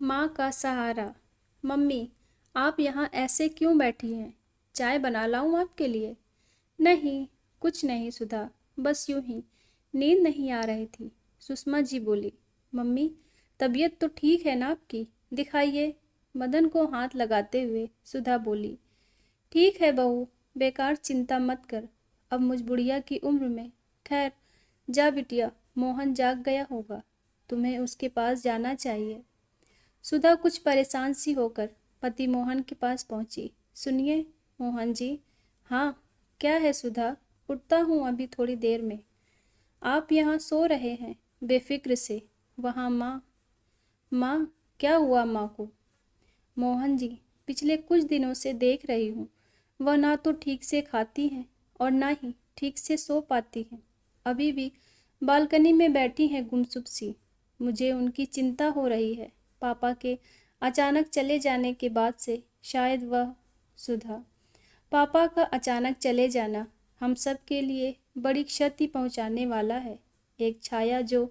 माँ का सहारा। मम्मी, आप यहाँ ऐसे क्यों बैठी हैं? चाय बना लाऊं आपके लिए? नहीं, कुछ नहीं सुधा, बस यूं ही। नींद नहीं आ रही थी। सुषमा जी बोली। मम्मी, तबीयत तो ठीक है ना आपकी? दिखाइए। मदन को हाथ लगाते हुए सुधा बोली। ठीक है बहू, बेकार चिंता मत कर। अब मुझ बुढ़िया की उम्र में। खैर, जा बिटिया, मोहन जाग गया होगा। तुम्हें उसके पास जाना चाहिए। सुधा कुछ परेशान सी होकर पति मोहन के पास पहुंची। सुनिए मोहन जी। हाँ, क्या है सुधा? उठता हूँ अभी थोड़ी देर में। आप यहाँ सो रहे हैं बेफिक्र से। वहाँ माँ। माँ, क्या हुआ माँ को? मोहन जी, पिछले कुछ दिनों से देख रही हूँ, वह ना तो ठीक से खाती हैं और ना ही ठीक से सो पाती हैं। अभी भी बालकनी में बैठी हैं गुमसुम सी। मुझे उनकी चिंता हो रही है। पापा के अचानक चले जाने के बाद से शायद वह। सुधा, पापा का अचानक चले जाना हम सब के लिए बड़ी क्षति पहुंचाने वाला है। एक छाया जो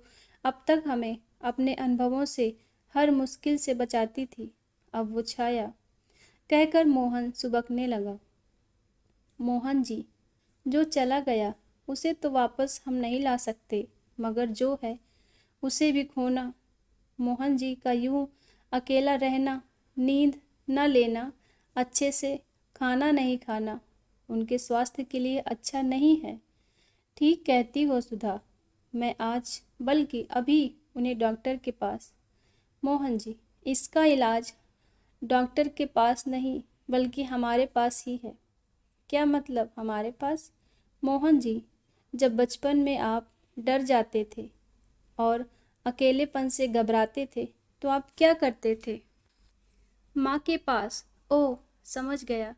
अब तक हमें अपने अनुभवों से हर मुश्किल से बचाती थी, अब वो छाया। कहकर मोहन सुबकने लगा। मोहन जी, जो चला गया उसे तो वापस हम नहीं ला सकते, मगर जो है उसे भी खोना। मोहन जी का यूं अकेला रहना, नींद न लेना, अच्छे से खाना नहीं खाना, उनके स्वास्थ्य के लिए अच्छा नहीं है। ठीक कहती हो सुधा, मैं आज बल्कि अभी उन्हें डॉक्टर के पास। मोहन जी, इसका इलाज डॉक्टर के पास नहीं बल्कि हमारे पास ही है। क्या मतलब हमारे पास? मोहन जी, जब बचपन में आप डर जाते थे और अकेलेपन से घबराते थे तो आप क्या करते थे? माँ के पास। ओह, समझ गया।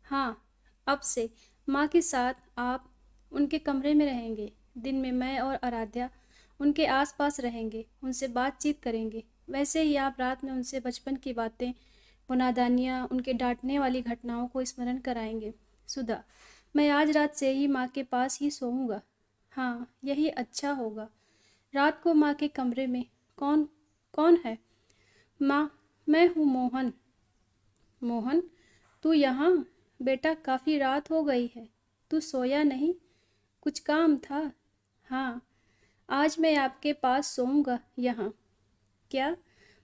हाँ, अब से माँ के साथ आप उनके कमरे में रहेंगे। दिन में मैं और आराध्या उनके आसपास रहेंगे, उनसे बातचीत करेंगे। वैसे ही आप रात में उनसे बचपन की बातें, वो नादानियाँ, उनके डांटने वाली घटनाओं को स्मरण कराएंगे। सुधा, मैं आज रात से ही माँ के पास ही सोऊंगा। हाँ, यही अच्छा होगा। रात को माँ के कमरे में कौन कौन है? माँ, मैं हूँ मोहन। मोहन, तू यहाँ? बेटा, काफ़ी रात हो गई है, तू सोया नहीं? कुछ काम था? हाँ, आज मैं आपके पास सोऊंगा यहाँ। क्या?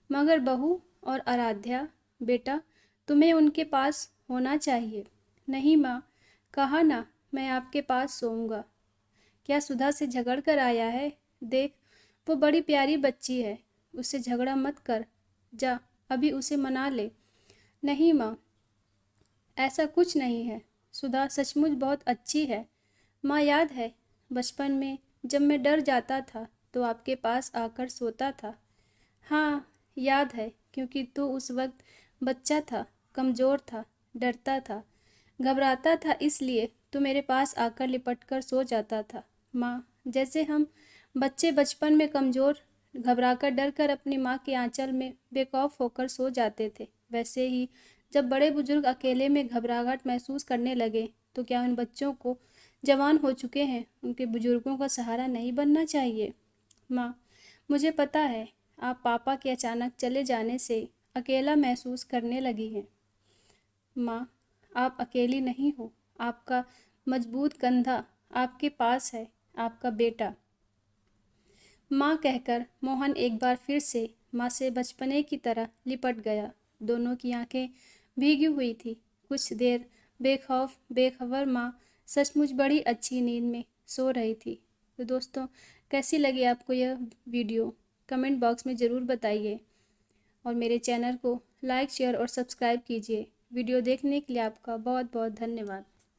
मगर बहू और आराध्या, बेटा, तुम्हें उनके पास होना चाहिए। नहीं माँ, कहा ना, मैं आपके पास सोऊंगा। क्या सुधा से झगड़ कर आया है? देख, वो बड़ी प्यारी बच्ची है, उससे झगड़ा मत कर। जा, अभी उसे मना ले। नहीं माँ, ऐसा कुछ नहीं है। सुधा सचमुच बहुत अच्छी है। माँ, याद है बचपन में जब मैं डर जाता था तो आपके पास आकर सोता था? हाँ, याद है, क्योंकि तू उस वक्त बच्चा था, कमज़ोर था, डरता था, घबराता था, इसलिए तू मेरे पास आकर लिपट कर सो जाता था। माँ, जैसे हम बच्चे बचपन में कमज़ोर, घबराकर, डर कर अपनी माँ के आंचल में बेखौफ होकर सो जाते थे, वैसे ही जब बड़े बुजुर्ग अकेले में घबराहट महसूस करने लगे तो क्या उन बच्चों को, जवान हो चुके हैं, उनके बुजुर्गों का सहारा नहीं बनना चाहिए? माँ, मुझे पता है आप पापा के अचानक चले जाने से अकेला महसूस करने लगी हैं। माँ, आप अकेली नहीं हो। आपका मजबूत कंधा आपके पास है, आपका बेटा। माँ कहकर मोहन एक बार फिर से माँ से बचपने की तरह लिपट गया। दोनों की आंखें भीगी हुई थी। कुछ देर बेखौफ बेखबर माँ सचमुच बड़ी अच्छी नींद में सो रही थी। तो दोस्तों, कैसी लगी आपको यह वीडियो? कमेंट बॉक्स में ज़रूर बताइए और मेरे चैनल को लाइक, शेयर और सब्सक्राइब कीजिए। वीडियो देखने के लिए आपका बहुत बहुत धन्यवाद।